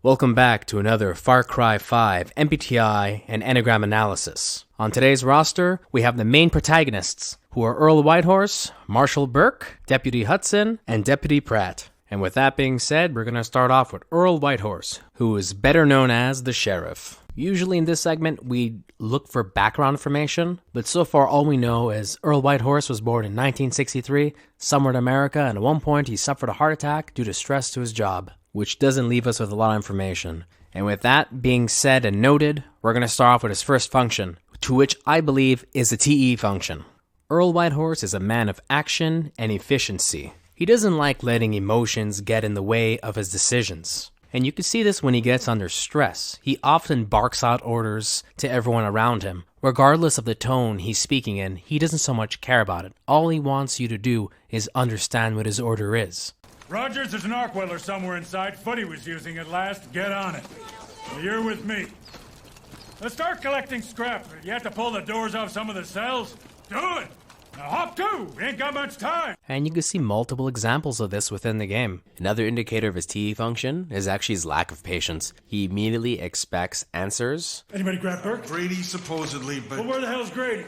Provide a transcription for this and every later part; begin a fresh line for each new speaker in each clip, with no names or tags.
Welcome back to another Far Cry 5 MBTI and Enneagram analysis. On today's roster, we have the main protagonists, who are Earl Whitehorse, Marshal Burke, Deputy Hudson, and Deputy Pratt. And with that being said, we're going to start off with Earl Whitehorse, who is better known as the Sheriff. Usually in this segment, we look for background information, but so far all we know is Earl Whitehorse was born in 1963, somewhere in America, and at one point he suffered a heart attack due to stress to his job, which doesn't leave us with a lot of information. And with that being said and noted, we're going to start off with his first function, to which I believe is the TE function. Earl Whitehorse is a man of action and efficiency. He doesn't like letting emotions get in the way of his decisions. And you can see this when he gets under stress. He often barks out orders to everyone around him. Regardless of the tone he's speaking in, he doesn't so much care about it. All he wants you to do is understand what his order is.
Rogers, there's an arc welder somewhere inside. Footy was using it last. Get on it. You're with me. Let's start collecting scrap. You have to pull the doors off some of the cells. Do it! Now hop to! We ain't got much time!
And you can see multiple examples of this within the game. Another indicator of his TE function is actually his lack of patience. He immediately expects answers.
Anybody grab Burke?
Grady, supposedly, but...
Well, where the hell's Grady?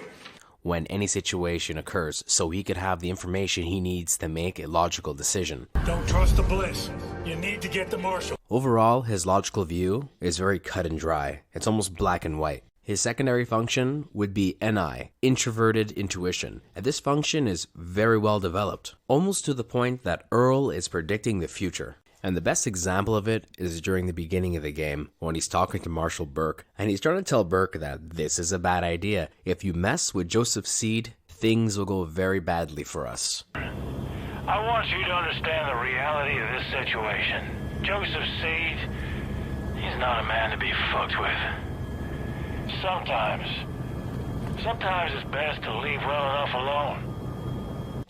When any situation occurs, so he could have the information he needs to make a logical decision.
Don't trust the Bliss. You need to get the Marshal.
Overall, his logical view is very cut and dry. It's almost black and white. His secondary function would be NI, introverted intuition, and this function is very well developed, almost to the point that Earl is predicting the future. And the best example of it is during the beginning of the game, when he's talking to Marshal Burke, and he's trying to tell Burke that this is a bad idea. If you mess with Joseph Seed, things will go very badly for us.
I want you to understand the reality of this situation. Joseph Seed, he's not a man to be fucked with. Sometimes it's best to leave well enough alone.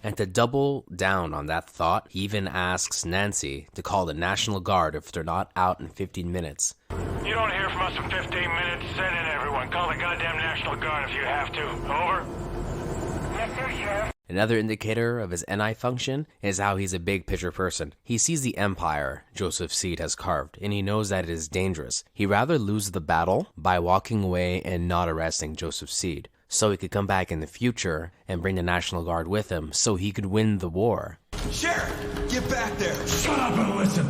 And to double down on that thought, he even asks Nancy to call the National Guard if they're not out in 15 minutes.
You don't hear from us in 15 minutes, send in everyone. Call the goddamn National Guard if you have to. Over? Yes, sir, Sheriff.
Another indicator of his NI function is how he's a big picture person. He sees the empire Joseph Seed has carved, and he knows that it is dangerous. He'd rather lose the battle by walking away and not arresting Joseph Seed, so he could come back in the future and bring the National Guard with him so he could win the war.
Sheriff, get back there!
Shut up and listen!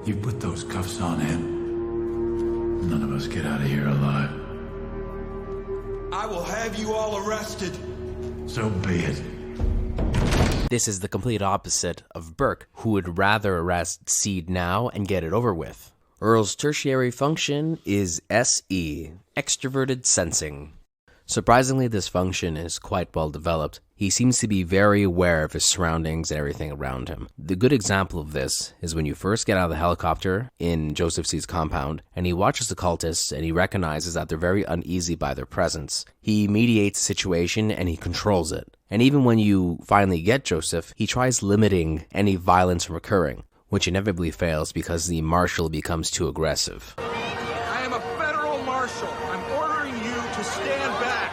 You put those cuffs on him, none of us get out of here alive.
I will have you all arrested.
So be it.
This is the complete opposite of Burke, who would rather arrest Seed now and get it over with. Earl's tertiary function is SE, extroverted sensing. Surprisingly, this function is quite well developed. He seems to be very aware of his surroundings and everything around him. The good example of this is when you first get out of the helicopter in Joseph Seed's compound, and he watches the cultists and he recognizes that they're very uneasy by their presence. He mediates the situation and he controls it. And even when you finally get Joseph, he tries limiting any violence from occurring, which inevitably fails because the marshal becomes too aggressive.
I am a federal marshal. I'm ordering you to stand back.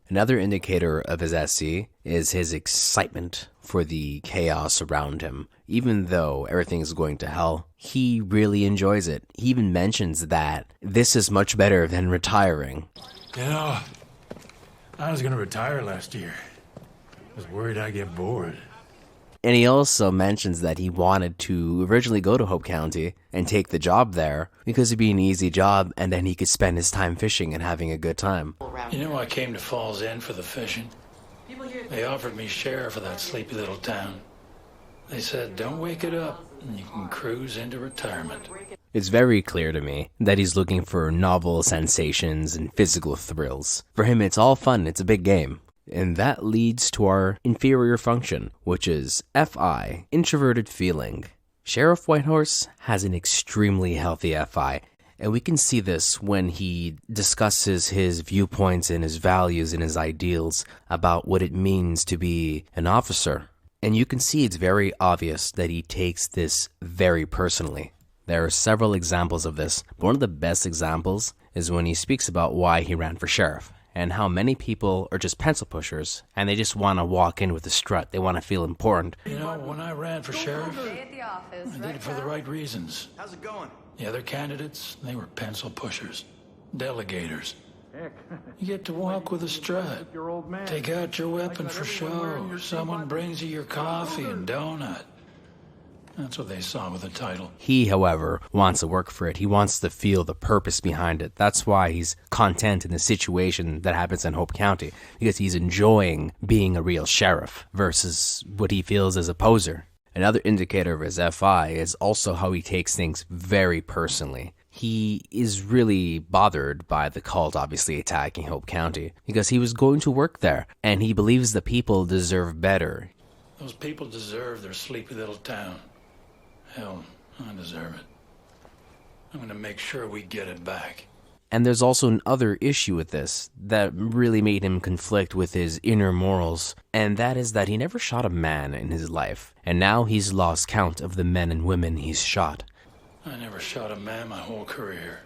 Another indicator of his SC is his excitement for the chaos around him. Even though everything is going to hell, he really enjoys it. He even mentions that this is much better than retiring.
You know, I was gonna retire last year. I was worried I'd get bored.
And he also mentions that he wanted to originally go to Hope County and take the job there because it'd be an easy job and then he could spend his time fishing and having a good time.
You know, I came to Falls End for the fishing. They offered me sheriff of that sleepy little town. They said, don't wake it up and you can cruise into retirement.
It's very clear to me that he's looking for novel sensations and physical thrills. For him, it's all fun. It's a big game. And that leads to our inferior function, which is FI, introverted feeling. Sheriff Whitehorse has an extremely healthy FI, and we can see this when he discusses his viewpoints and his values and his ideals about what it means to be an officer. And you can see it's very obvious that he takes this very personally. There are several examples of this, but one of the best examples is when he speaks about why he ran for sheriff. and how many people are just pencil pushers and they just want to walk in with a strut. They want to feel important.
You know, when I ran for sheriff, I did it for the right reasons.
How's it going?
The other candidates, they were pencil pushers, delegators. You get to walk with a strut. Take out your weapon for show. Someone brings you your coffee and donut. That's what they saw with the title.
He, however, wants to work for it. He wants to feel the purpose behind it. That's why he's content in the situation that happens in Hope County, because he's enjoying being a real sheriff versus what he feels as a poser. Another indicator of his FI is also how he takes things very personally. He is really bothered by the cult obviously attacking Hope County because he was going to work there and he believes the people deserve better.
Those people deserve their sleepy little town. Hell, I deserve it. I'm gonna make sure we get it back.
And there's also another issue with this that really made him conflict with his inner morals, and that is that he never shot a man in his life, and now he's lost count of the men and women he's shot.
I never shot a man my whole career.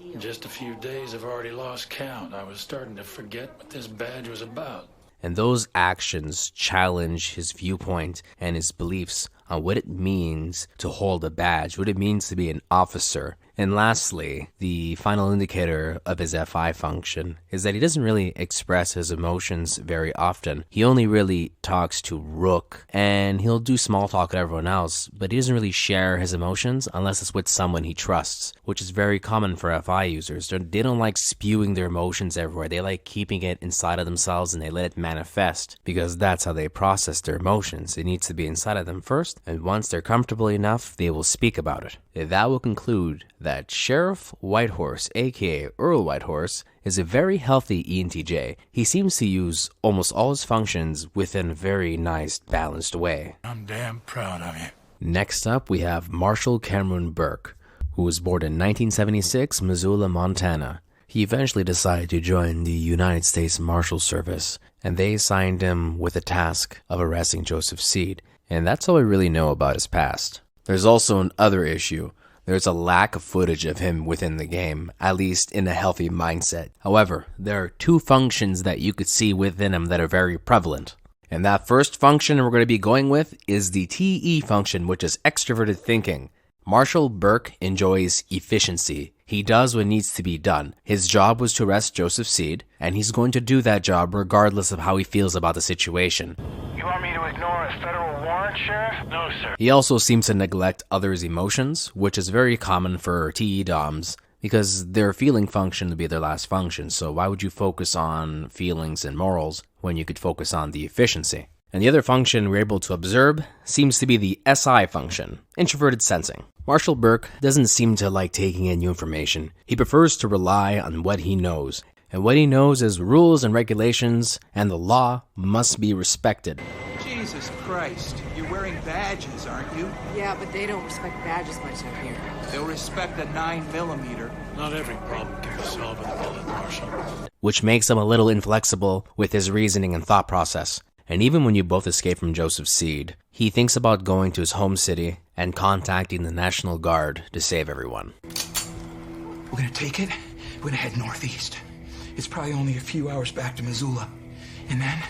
In just a few days, I've already lost count. I was starting to forget what this badge was about.
And those actions challenge his viewpoint and his beliefs on what it means to hold a badge, what it means to be an officer. And lastly, the final indicator of his FI function is that he doesn't really express his emotions very often. He only really talks to Rook, and he'll do small talk with everyone else, but he doesn't really share his emotions unless it's with someone he trusts, which is very common for FI users. They don't like spewing their emotions everywhere. They like keeping it inside of themselves and they let it manifest because that's how they process their emotions. It needs to be inside of them first, and once they're comfortable enough, they will speak about it. That will conclude that Sheriff Whitehorse, aka Earl Whitehorse, is a very healthy ENTJ. He seems to use almost all his functions within a very nice, balanced way.
I'm damn proud of you.
Next up, we have Marshal Burke, who was born in 1976, Missoula, Montana. He eventually decided to join the United States Marshal Service, and they assigned him with the task of arresting Joseph Seed, and that's all I really know about his past. There's also another issue. There's a lack of footage of him within the game, at least in a healthy mindset. However, there are two functions that you could see within him that are very prevalent. And that first function we're going to be going with is the TE function, which is extroverted thinking. Marshal Burke enjoys efficiency. He does what needs to be done. His job was to arrest Joseph Seed, and he's going to do that job regardless of how he feels about the situation.
You want me to ignore a federal warrant, Sheriff? No, sir.
He also seems to neglect others' emotions, which is very common for TE DOMs, because their feeling function would be their last function, so why would you focus on feelings and morals when you could focus on the efficiency? And the other function we're able to observe seems to be the SI function, introverted sensing. Marshal Burke doesn't seem to like taking in new information. He prefers to rely on what he knows. And what he knows is rules and regulations, and the law must be respected.
Jesus Christ, you're wearing badges, aren't you?
Yeah, but they don't respect badges much up here.
They'll respect a 9mm.
Not every problem can be solved with a bullet, Marshal.
Which makes him a little inflexible with his reasoning and thought process. And even when you both escape from Joseph Seed, he thinks about going to his home city and contacting the National Guard to save everyone.
We're gonna take it, we're gonna head northeast. It's probably only a few hours back to Missoula. And then,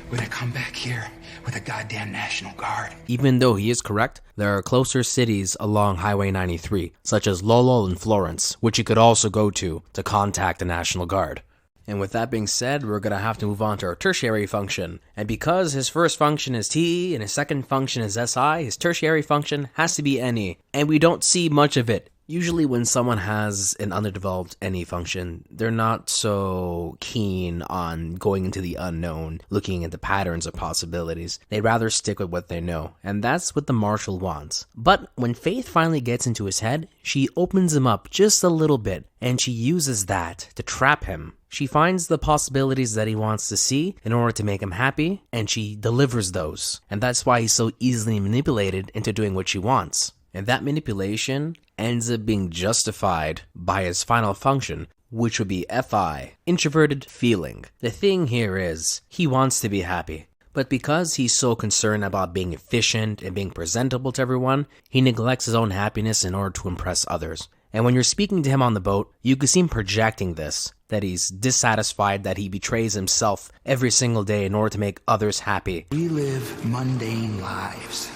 we're gonna come back here with a goddamn National Guard.
Even though he is correct, there are closer cities along Highway 93, such as Lowell and Florence, which he could also go to contact the National Guard. And with that being said, we're going to have to move on to our tertiary function. And because his first function is TE and his second function is SI, his tertiary function has to be NE. And we don't see much of it. Usually when someone has an underdeveloped NE function, they're not so keen on going into the unknown, looking at the patterns or possibilities. They'd rather stick with what they know, and that's what the Marshal wants. But when Faith finally gets into his head, she opens him up just a little bit, and she uses that to trap him. She finds the possibilities that he wants to see in order to make him happy, and she delivers those. And that's why he's so easily manipulated into doing what she wants. And that manipulation ends up being justified by his final function, which would be FI, introverted feeling. The thing here is, he wants to be happy. But because he's so concerned about being efficient and being presentable to everyone, he neglects his own happiness in order to impress others. And when you're speaking to him on the boat, you can see him projecting this, that he's dissatisfied, that he betrays himself every single day in order to make others happy.
We live mundane lives,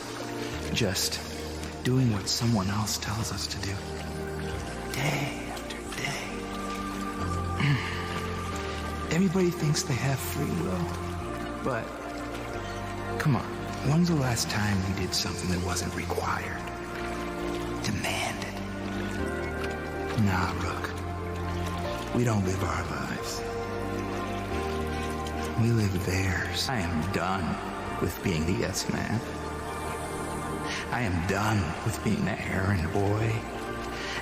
just doing what someone else tells us to do, day after day. Everybody thinks they have free will, but come on, when's the last time we did something that wasn't required? Demanded. Nah, Rook. We don't live our lives. We live theirs. I am done with being the yes man. I am done with being the errand boy.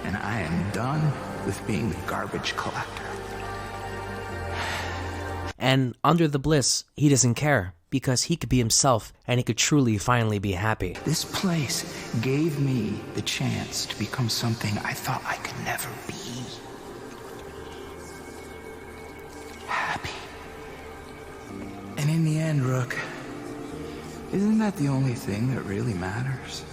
And I am done with being the garbage collector.
And under the bliss, he doesn't care, because he could be himself and he could truly finally be happy.
This place gave me the chance to become something I thought I could never be. Happy. And in the end, Rook, isn't that the only thing that really matters?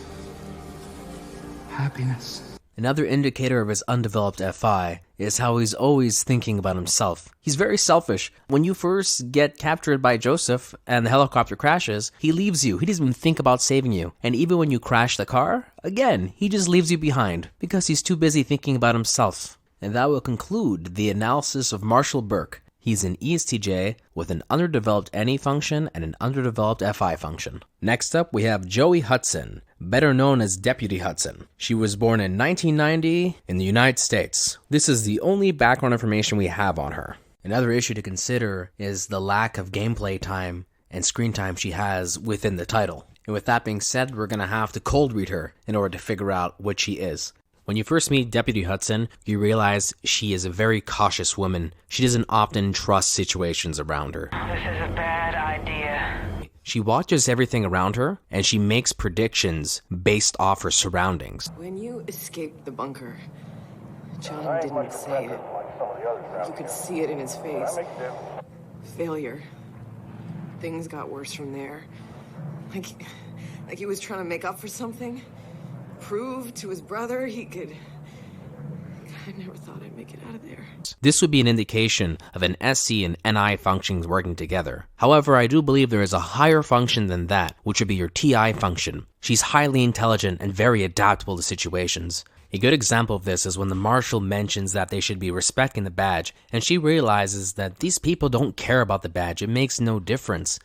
Happiness.
Another indicator of his undeveloped FI is how he's always thinking about himself. He's very selfish. When you first get captured by Joseph and the helicopter crashes, he leaves you. He doesn't even think about saving you. And even when you crash the car, again, he just leaves you behind because he's too busy thinking about himself. And that will conclude the analysis of Marshal Burke. He's an ESTJ with an underdeveloped NE function and an underdeveloped FI function. Next up, we have Joey Hudson, better known as Deputy Hudson. She was born in 1990 in the United States. This is the only background information we have on her. Another issue to consider is the lack of gameplay time and screen time she has within the title. And with that being said, we're going to have to cold read her in order to figure out what she is. When you first meet Deputy Hudson, you realize she is a very cautious woman. She doesn't often trust situations around her.
This is a bad idea.
She watches everything around her, and she makes predictions based off her surroundings.
When you escaped the bunker, John didn't say it. You could see it in his face. Failure. Things got worse from there. Like he was trying to make up for something. Prove to his brother he could... I never thought I'd make it out of there.
This would be an indication of an SC and NI functions working together. However, I do believe there is a higher function than that, which would be your TI function. She's highly intelligent and very adaptable to situations. A good example of this is when the Marshal mentions that they should be respecting the badge, and she realizes that these people don't care about the badge. It makes no difference.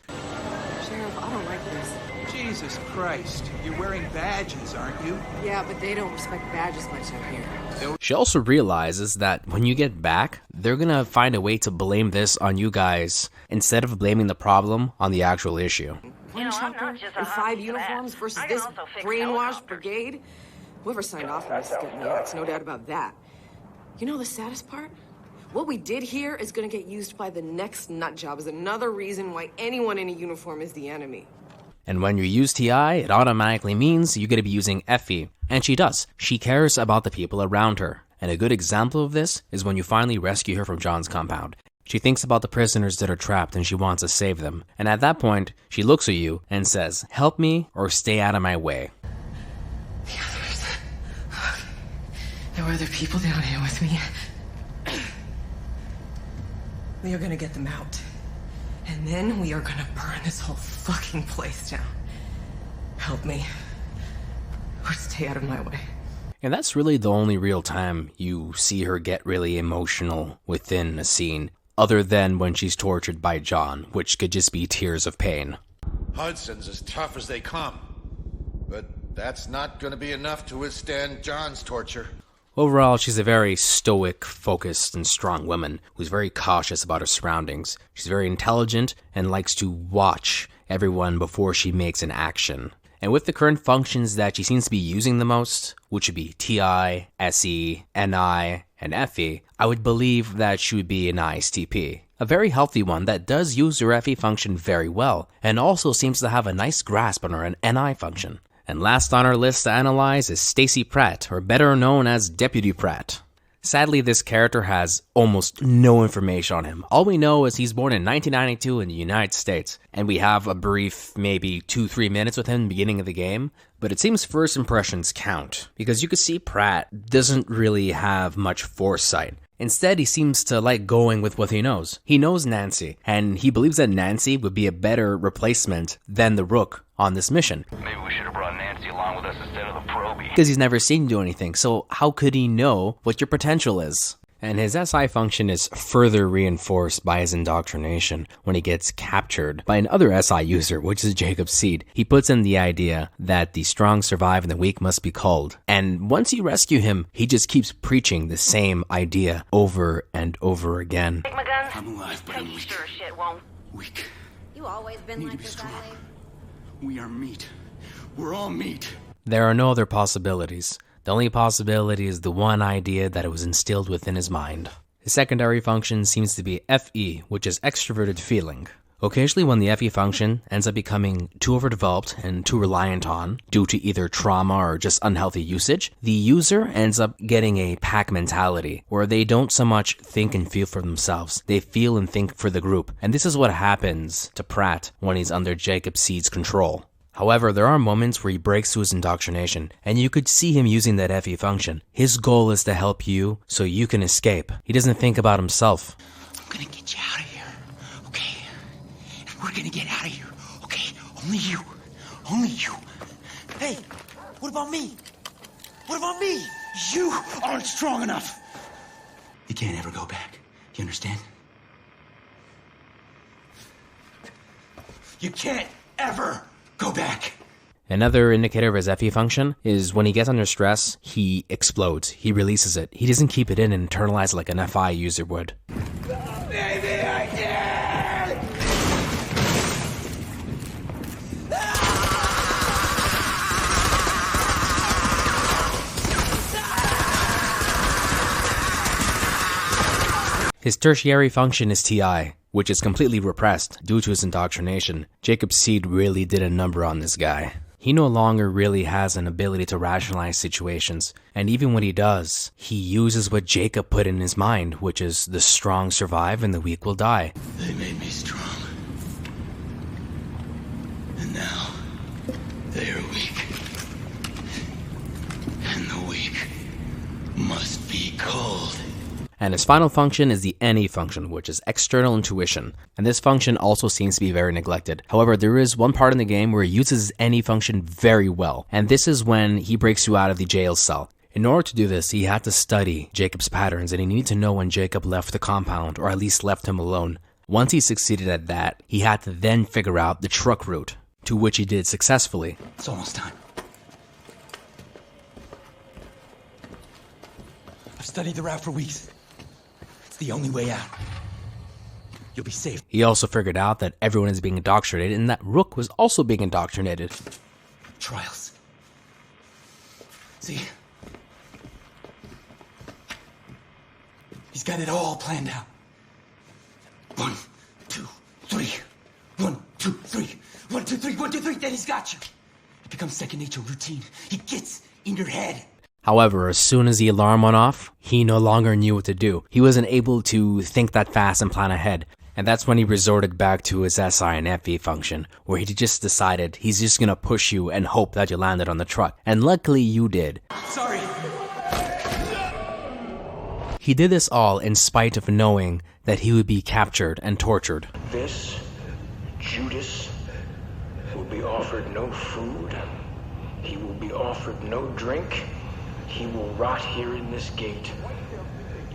Sheriff, I don't like this.
Jesus Christ, you're wearing badges, aren't you?
Yeah, but they don't respect badges much out here.
She also realizes that when you get back, they're gonna find a way to blame this on you guys instead of blaming the problem on the actual issue.
One chopper and 5 uniforms versus this brainwashed brigade? Whoever signed off on this is getting the axe, no doubt about that. You know the saddest part? What we did here is gonna get used by the next nut job as another reason why anyone in a uniform is the enemy.
And when you use TI, it automatically means you're going to be using FE. And she does. She cares about the people around her. And a good example of this is when you finally rescue her from John's compound. She thinks about the prisoners that are trapped and she wants to save them. And at that point, she looks at you and says, "Help me or stay out of my way."
The others. There were other people down here with me. We are gonna get them out. And then we are gonna burn this whole fucking place down. Help me. Or stay out of my way.
And that's really the only real time you see her get really emotional within a scene, other than when she's tortured by John, which could just be tears of pain.
Hudson's as tough as they come, but that's not going to be enough to withstand John's torture.
Overall, she's a very stoic, focused, and strong woman who's very cautious about her surroundings. She's very intelligent and likes to watch everyone before she makes an action. And with the current functions that she seems to be using the most, which would be TI, SE, NI, and FE, I would believe that she would be an ISTP. A very healthy one that does use her FE function very well, and also seems to have a nice grasp on her NI function. And last on our list to analyze is Stacy Pratt, or better known as Deputy Pratt. Sadly, this character has almost no information on him. All we know is he's born in 1992 in the United States, and we have a brief, maybe 2-3 minutes with him in the beginning of the game, but it seems first impressions count, because you can see Pratt doesn't really have much foresight. Instead, he seems to like going with what he knows. He knows Nancy, and he believes that Nancy would be a better replacement than the Rook on this mission.
Maybe we should have brought Nancy along with us instead of the probie.
Because he's never seen you do anything, so how could he know what your potential is? And his SI function is further reinforced by his indoctrination when he gets captured by another SI user, which is Jacob Seed. He puts in the idea that the strong survive and the weak must be culled. And once you rescue him, he just keeps preaching the same idea over and over again.
Take my guns.
I'm alive, but I'm
You
weak.
sure as shit won't.
Weak.
You always been
Need
like
to be
this,
strong.
Riley.
We are meat. We're all meat.
There are no other possibilities. The only possibility is the one idea that it was instilled within his mind. His secondary function seems to be FE, which is extroverted feeling. Occasionally when the FE function ends up becoming too overdeveloped and too reliant on, due to either trauma or just unhealthy usage, the user ends up getting a pack mentality, where they don't so much think and feel for themselves, they feel and think for the group. And this is what happens to Pratt when he's under Jacob Seed's control. However, there are moments where he breaks through his indoctrination, and you could see him using that FE function. His goal is to help you so you can escape. He doesn't think about himself.
I'm gonna get you out of here, okay? And we're gonna get out of here, okay? Only you. Only you. Hey, what about me? What about me? You aren't strong enough. You can't ever go back. You understand? You can't ever go back.
Another indicator of his FE function is when he gets under stress, he explodes. He releases it. He doesn't keep it in and internalize it like an FI user would.
Maybe I can!
His tertiary function is TI, which is completely repressed due to his indoctrination. Jacob Seed really did a number on this guy. He no longer really has an ability to rationalize situations, and even when he does, he uses what Jacob put in his mind, which is the strong survive and the weak will die.
They made me strong. And now, they are weak. And the weak must be culled.
And his final function is the NE function, which is external intuition. And this function also seems to be very neglected. However, there is one part in the game where he uses his NE function very well. And this is when he breaks you out of the jail cell. In order to do this, he had to study Jacob's patterns, and he needed to know when Jacob left the compound, or at least left him alone. Once he succeeded at that, he had to then figure out the truck route, to which he did successfully.
It's almost time. I've studied the route for weeks. It's the only way out. You'll be safe.
He also figured out that everyone is being indoctrinated, and that Rook was also being indoctrinated.
Trials. See? He's got it all planned out. 1, 2, 3. 1, 2, 3. 1, 2, 3. 1, 2, 3. Then he's got you. It becomes second nature, routine. He gets in your head.
However, as soon as the alarm went off, he no longer knew what to do. He wasn't able to think that fast and plan ahead. And that's when he resorted back to his SI and FE function, where he just decided he's just gonna push you and hope that you landed on the truck. And luckily you did.
Sorry.
He did this all in spite of knowing that he would be captured and tortured.
This Judas will be offered no food. He will be offered no drink. He will rot here in this gate.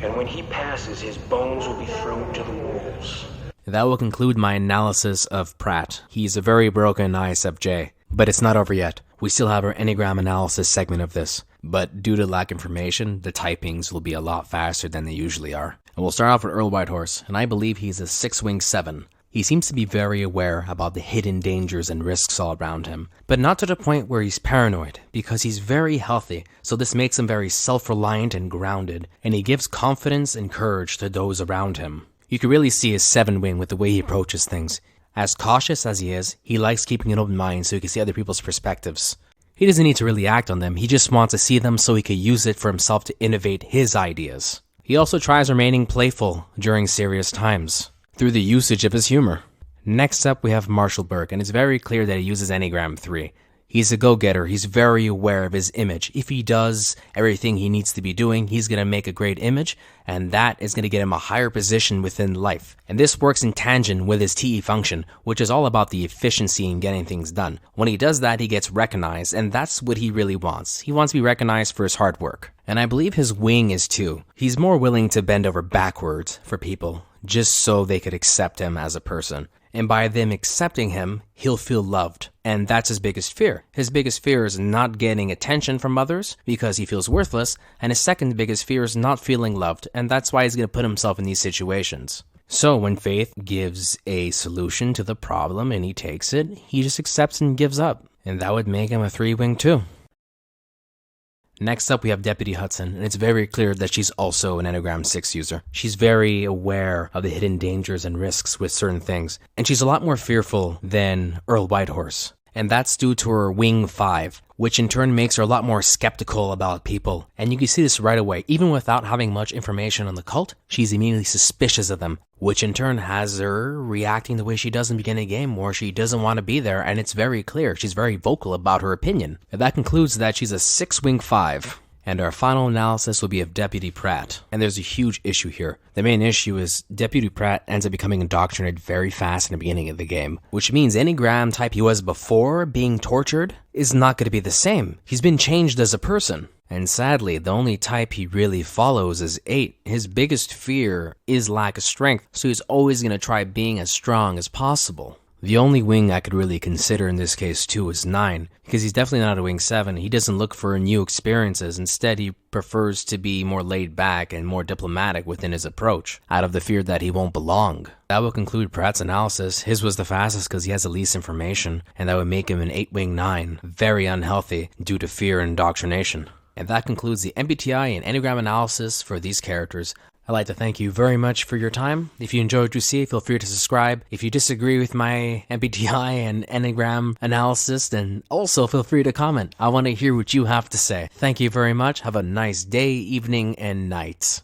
And when he passes, his bones will be thrown to the wolves.
That will conclude my analysis of Pratt. He's a very broken ISFJ. But it's not over yet. We still have our Enneagram analysis segment of this. But due to lack of information, the typings will be a lot faster than they usually are. And we'll start off with Earl Whitehorse, and I believe he's a 6-wing 7. He seems to be very aware about the hidden dangers and risks all around him, but not to the point where he's paranoid, because he's very healthy, so this makes him very self-reliant and grounded, and he gives confidence and courage to those around him. You can really see his 7-wing with the way he approaches things. As cautious as he is, he likes keeping an open mind so he can see other people's perspectives. He doesn't need to really act on them, he just wants to see them so he could use it for himself to innovate his ideas. He also tries remaining playful during serious times, through the usage of his humor. Next up we have Marshal Burke, and it's very clear that he uses Enneagram 3. He's a go-getter, he's very aware of his image. If he does everything he needs to be doing, he's going to make a great image, and that is going to get him a higher position within life. And this works in tangent with his TE function, which is all about the efficiency in getting things done. When he does that, he gets recognized, and that's what he really wants. He wants to be recognized for his hard work. And I believe his wing is too. He's more willing to bend over backwards for people, just so they could accept him as a person. And by them accepting him, he'll feel loved. And that's his biggest fear. His biggest fear is not getting attention from others because he feels worthless. And his second biggest fear is not feeling loved. And that's why he's going to put himself in these situations. So when Faith gives a solution to the problem and he takes it, he just accepts and gives up. And that would make him a 3-wing too. Next up, we have Deputy Hudson, and it's very clear that she's also an Enneagram 6 user. She's very aware of the hidden dangers and risks with certain things, and she's a lot more fearful than Earl Whitehorse. And that's due to her wing 5, which in turn makes her a lot more skeptical about people. And you can see this right away. Even without having much information on the cult, she's immediately suspicious of them, which in turn has her reacting the way she does in the beginning of the game, where she doesn't want to be there, and it's very clear. She's very vocal about her opinion. And that concludes that she's a 6-wing 5. And our final analysis will be of Deputy Pratt. And there's a huge issue here. The main issue is Deputy Pratt ends up becoming indoctrinated very fast in the beginning of the game, which means Enneagram type he was before being tortured is not going to be the same. He's been changed as a person. And sadly, the only type he really follows is 8. His biggest fear is lack of strength, so he's always going to try being as strong as possible. The only wing I could really consider in this case too is 9, because he's definitely not a wing 7. He doesn't look for new experiences. Instead, he prefers to be more laid back and more diplomatic within his approach, out of the fear that he won't belong. That will conclude Pratt's analysis. His was the fastest because he has the least information, and that would make him an 8-wing 9, very unhealthy due to fear and indoctrination. And that concludes the MBTI and Enneagram analysis for these characters. I'd like to thank you very much for your time. If you enjoyed what you see, feel free to subscribe. If you disagree with my MBTI and Enneagram analysis, then also feel free to comment. I want to hear what you have to say. Thank you very much. Have a nice day, evening, and night.